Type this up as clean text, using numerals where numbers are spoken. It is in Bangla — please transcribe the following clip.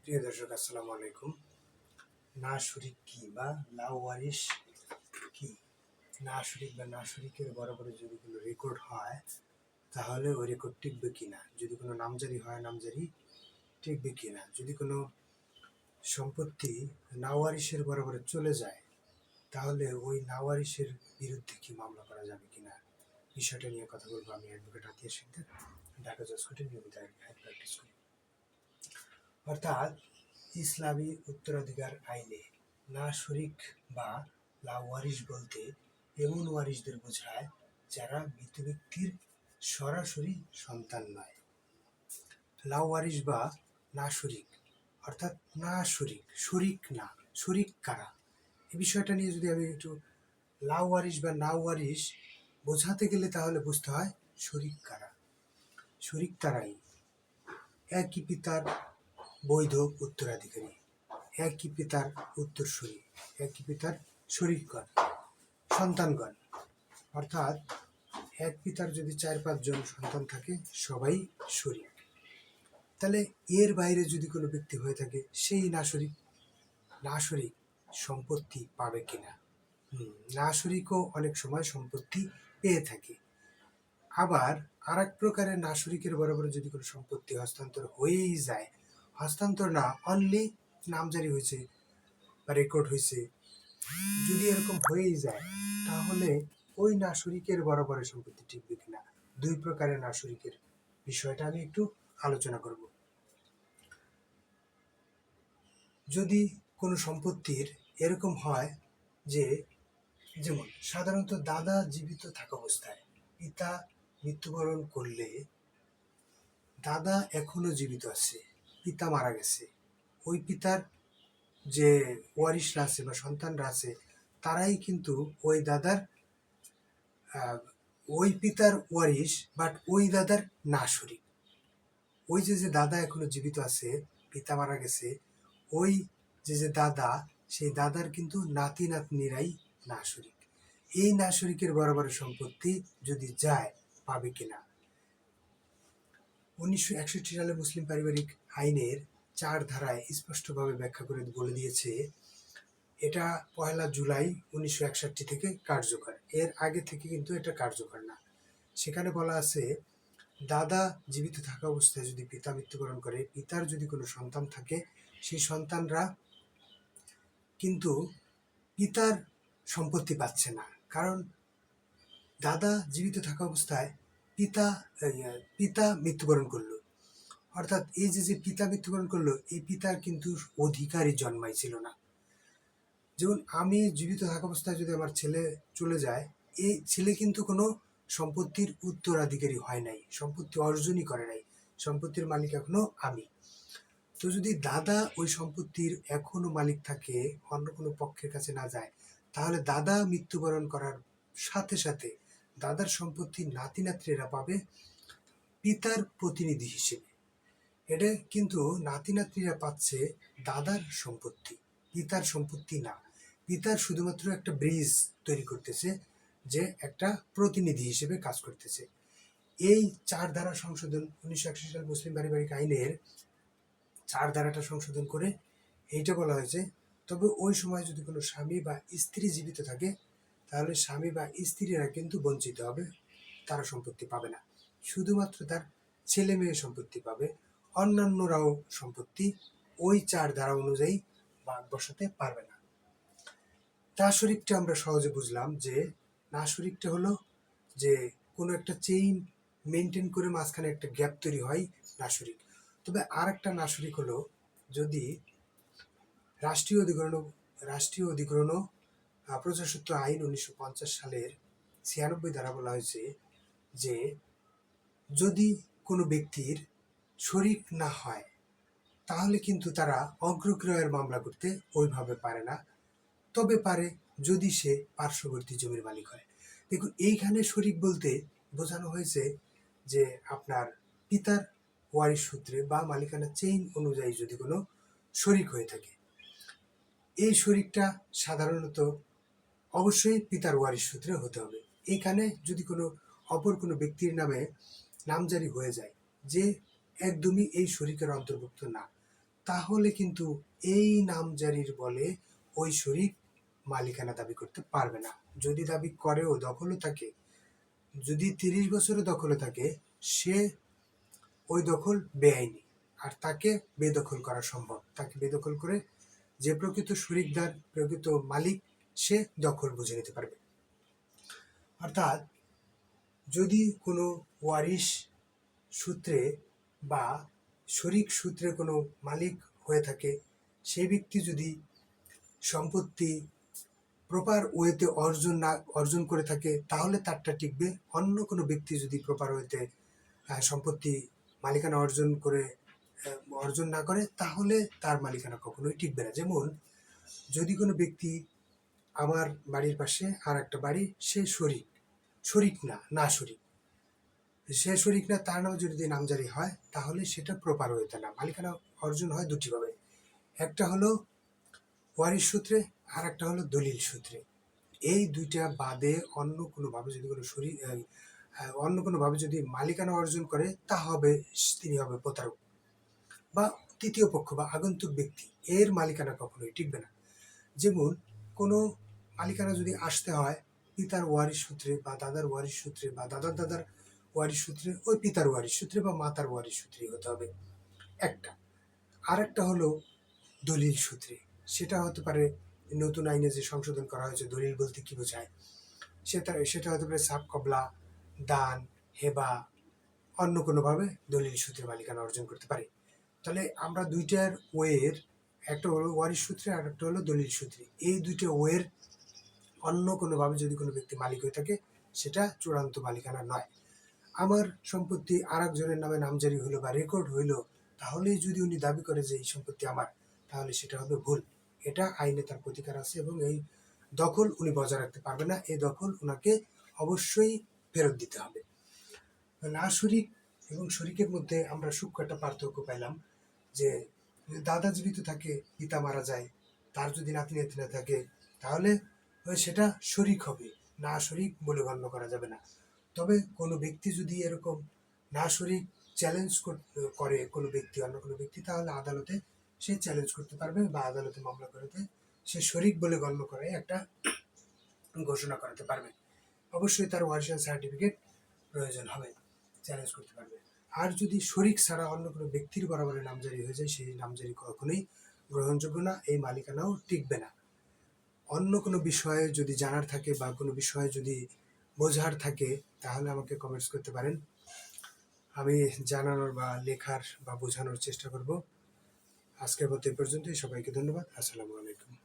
প্রিয় দর্শক, আসসালামু আলাইকুম। না শরিক কি বা লাওয়ারিশ কি? না শরিক বা না শরিকের বরাবরে যদি কোনো রেকর্ড হয় তাহলে ওই রেকর্ড টিকবে কিনা, যদি কোনো নামজারি হয় নামজারি টিকবে কিনা, যদি কোনো সম্পত্তি নাওয়ারিশের বরাবরে চলে যায় তাহলে ওই নাওয়ারিশের বিরুদ্ধে কি মামলা করা যাবে কিনা, বিষয়টা নিয়ে কথা বলবো। আমি অ্যাডভোকেট আতিয়া সিকদার, ঢাকা জজ কোর্টে নিয়মিত আইন প্র্যাকটিস করি। অর্থাৎ ইসলামী উত্তরাধিকার আইনে না শরিক বা লাওয়ারিশ বলতে এমন ওয়ারিশদের বোঝায় যারা মৃত ব্যক্তির সরাসরি সন্তান নয়। লাওয়ারিশ বা না শরিক অর্থাৎ না শরিক, শরিক না, শরিক কারা, এই বিষয়টা নিয়ে যদি আমি একটু লাওয়ারিশ বা না ওয়ারিশ বোঝাতে গেলে তাহলে বুঝতে হয় শরিক কারা। শরিক তারাই একই পিতার বৈধ উত্তরাধিকারী, একই পিতার উত্তরসূরি, একই পিতার শরিকগণ, সন্তানগণ। অর্থাৎ এক পিতার যদি 4-5 জন সন্তান থাকে সবাই শরিক। তাহলে এর বাইরে যদি কোনো ব্যক্তি হয়ে থাকে সেই না শরিক সম্পত্তি পাবে কিনা? না শরিকও অনেক সময় সম্পত্তি পেয়ে থাকে। আবার আর এক প্রকারের না শরিকের বরাবর যদি কোনো সম্পত্তি হস্তান্তর হয়েই যায়, হস্তান্তর না, অনলি নামজারি হয়েছে বা রেকর্ড হয়েছে, যদি এরকম হয়েই যায় তাহলে ওই না শরিকের বরাবরের সম্পত্তি টিকবে কিনা, দুই প্রকারের না শরিকের বিষয়টা আমি একটু আলোচনা করব। যদি কোনো সম্পত্তির এরকম হয় যে, যেমন সাধারণত দাদা জীবিত থাকা অবস্থায় পিতা মৃত্যুবরণ করলে দাদা এখনো জীবিত আছে, পিতা মারা গেছে, ওই পিতার যে ওয়ারিশরা আছে বা সন্তানরা আছে তারাই কিন্তু ওই দাদার ওই পিতার ওয়ারিশ, বাট ওই দাদার না শরিক। ওই যে দাদা এখনো জীবিত আছে, পিতা মারা গেছে, ওই যে দাদা, সেই দাদার কিন্তু নাতি নাতনিরাই না শরিক। এই না শরিকের বরাবরের সম্পত্তি যদি যায় পাবে কিনা? 1961 সালে মুসলিম পারিবারিক আইনের 4 ধারায় স্পষ্টভাবে ব্যাখ্যা করে বলে দিয়েছে, এটা 1 জুলাই 1961 থেকে কার্যকর, এর আগে থেকে কিন্তু এটা কার্যকর না। সেখানে বলা আছে, দাদা জীবিত থাকা অবস্থায় যদি পিতা মৃত্যুবরণ করে, পিতার যদি কোনো সন্তান থাকে, সেই সন্তানরা কিন্তু পিতার সম্পত্তি পাচ্ছে না, কারণ দাদা জীবিত থাকা অবস্থায় পিতা মৃত্যুবরণ করলো। অর্থাৎ এই যে পিতা মৃত্যুবরণ করলো, এই পিতার কিন্তু অধিকারী জন্মাইছিল না। যেমন আমি জীবিত থাকা অবস্থায় যদি আমার ছেলে চলে যায়, এই ছেলে কিন্তু কোনো সম্পত্তির উত্তরাধিকারী হয় নাই, সম্পত্তি অর্জনই করে নাই, সম্পত্তির মালিক এখনো আমি। তো যদি দাদা ওই সম্পত্তির এখনো মালিক থাকে, অন্য কোনো পক্ষের কাছে না যায়, তাহলে দাদা মৃত্যুবরণ করার সাথে সাথে দাদার সম্পত্তি নাতি নাতনিরা পাবে পিতার প্রতিনিধি হিসেবে। এটা কিন্তু নাতি নাতনিরা পাচ্ছে দাদার সম্পত্তি, পিতার সম্পত্তি না। পিতার শুধুমাত্র একটা ব্রিজ তৈরি করতেছে, যে একটা প্রতিনিধি হিসেবে কাজ করতেছে। এই 4 ধারা সংশোধন 1961 সাল মুসলিম পারিবারিক আইনের 4 ধারাটা সংশোধন করে এইটা বলা হয়েছে, তবে ওই সময় যদি কোনো স্বামী বা স্ত্রী জীবিত থাকে তাহলে স্বামী বা স্ত্রীরা কিন্তু বঞ্চিত হবে, তারা সম্পত্তি পাবে না, শুধুমাত্র তার ছেলে মেয়ে সম্পত্তি পাবে, অন্যান্যরাও সম্পত্তি ওই 4 ধারা অনুযায়ী ভাগ বসাতে পারবে না। না শরিকটা আমরা সহজে বুঝলাম যে না শরিকটা হলো যে কোনো একটা চেইন মেনটেন করে মাঝখানে একটা গ্যাপ তৈরি হয়, না শরিক। তবে আর একটা না শরিক হলো যদি রাষ্ট্রীয় অধিগ্রহণ প্রজাস্বত্ব আইন 1950 সালের 96 ধারা বলা হয়েছে যে যদি কোনো ব্যক্তির শরিক না হয় তাহলে কিন্তু তারা অগ্রক্রয়ের মামলা করতে ওইভাবে পারে না, তবে পারে যদি সে পার্শ্ববর্তী জমির মালিক হয়। দেখুন, এইখানে শরিক বলতে বোঝানো হয়েছে যে আপনার পিতার ওয়ারিশ সূত্রে বা মালিকানা চেইন অনুযায়ী যদি কোনো শরিক হয়ে থাকে, এই শরিকটা সাধারণত অবশ্যই পিতার ওয়ারিশ সূত্রে হতে হবে। এইখানে যদি কোনো অপর কোনো ব্যক্তির নামে নামজারি হয়ে যায় যে একদমই এই শরিকের অন্তর্ভুক্ত না, তাহলে কিন্তু এই নামজারির বলে ওই শরিক মালিকানা দাবি করতে পারবে না। যদি দাবি করেও দখলও থাকে, যদি 30 বছরে দখলে থাকে, সে ওই দখল বেআইনি, আর তাকে বেদখল করা সম্ভব। তাকে বেদখল করে যে প্রকৃত শরিকদার, প্রকৃত মালিক, সে দখল বুঝে নিতে পারবে। অর্থাৎ যদি কোনো ওয়ারিশ সূত্রে বা শরিক সূত্রে কোনো মালিক হয়ে থাকে, সেই ব্যক্তি যদি সম্পত্তি প্রপার ওয়েতে অর্জন করে থাকে, তাহলে তারটা টিকবে। অন্য কোনো ব্যক্তি যদি প্রপার ওয়েতে সম্পত্তি মালিকানা অর্জন না করে, তাহলে তার মালিকানা কখনোই টিকবে না। যেমন যদি কোনো ব্যক্তি, আমার বাড়ির পাশে আর একটা বাড়ি, সে শরিক না শরিক, সে শরিক না, তার নামে যদি নামজারি হয়, তাহলে সেটা প্রপার ওয়েতে না। মালিকানা অর্জন হয় দুটি ভাবে, একটা হলো ওয়ারিশ সূত্রে, আর একটা হলো দলিল সূত্রে। এই দুইটা বাদে অন্য কোনোভাবে যদি কোনো অন্য কোনোভাবে যদি মালিকানা অর্জন করে, তিনি হবে প্রতারক বা তৃতীয় পক্ষ বা আগন্তুক ব্যক্তি। এর মালিকানা কখনোই টিকবে না। যেমন কোনো মালিকানা যদি আসতে হয় পিতার ওয়ারিশ সূত্রে বা দাদার ওয়ারিশ সূত্রে বা দাদার দাদার ওয়ারিশ সূত্রে, ওই পিতার ওয়ারিশ সূত্রে বা মাতার ওয়ারিশ সূত্রেই হতে হবে একটা। আর একটা হলো দলিল সূত্রে। সেটা হতে পারে নতুন আইনে যে সংশোধন করা হয়েছে, দলিল বলতে কি বোঝায়, সেটা হতে পারে সাব কবলা, দান, হেবা, অন্য কোনোভাবে দলিল সূত্রে মালিকানা অর্জন করতে পারে। তাহলে আমরা দুইটার ওয়ের, একটা হলো ওয়ারিশ সূত্রে আর একটা হলো দলিল সূত্রে, এই দুইটা ওয়ের অন্য কোনোভাবে যদি কোনো ব্যক্তি মালিক হয়ে থাকে, সেটা চূড়ান্ত মালিকানা নয়। আমার সম্পত্তি আর একজনের নামে নামজারি হইলো বা রেকর্ড হইলো, তাহলেই যদি উনি দাবি করে যে এই সম্পত্তি আমার, তাহলে সেটা হবে ভুল। এটা আইনে তার প্রতিকার আছে, এবং এই দখল উনি বজায় রাখতে পারবে না। এই দখল ওনাকে অবশ্যই ফেরত দিতে হবে। না শরিক এবং শরিকের মধ্যে আমরা সূক্ষ্ম একটা পার্থক্য পাইলাম, যে দাদা জীবিত থাকে, পিতা মারা যায়, তার যদি নাতি নাতনি থাকে, তাহলে সেটা শরিক হবে, না শরিক বলে গণ্য করা যাবে না। তবে কোনো ব্যক্তি যদি এরকম না শরিক চ্যালেঞ্জ করে কোনো ব্যক্তি, অন্য কোনো ব্যক্তি, তাহলে আদালতে সে চ্যালেঞ্জ করতে পারবে বা আদালতে মামলা করতে সে শরিক বলে গণ্য করে একটা ঘোষণা করাতে পারবে। অবশ্যই তার ওয়ারিশাল সার্টিফিকেট প্রয়োজন হবে, চ্যালেঞ্জ করতে পারবে। আর যদি শরিক ছাড়া অন্য কোনো ব্যক্তির বরাবরে নামজারি হয়ে যায়, সেই নামজারি কখনোই গ্রহণযোগ্য না, এই মালিকানাও টিকবে না। অন্য কোনো বিষয়ে যদি জানার থাকে বা কোনো বিষয়ে যদি বোঝার থাকে, তাহলে আমাকে কমেন্টস করতে পারেন। আমি জানানোর বা লেখার বা বোঝানোর চেষ্টা করব। আজকের মতো এই পর্যন্তই। সবাইকে ধন্যবাদ। আসসালামু আলাইকুম।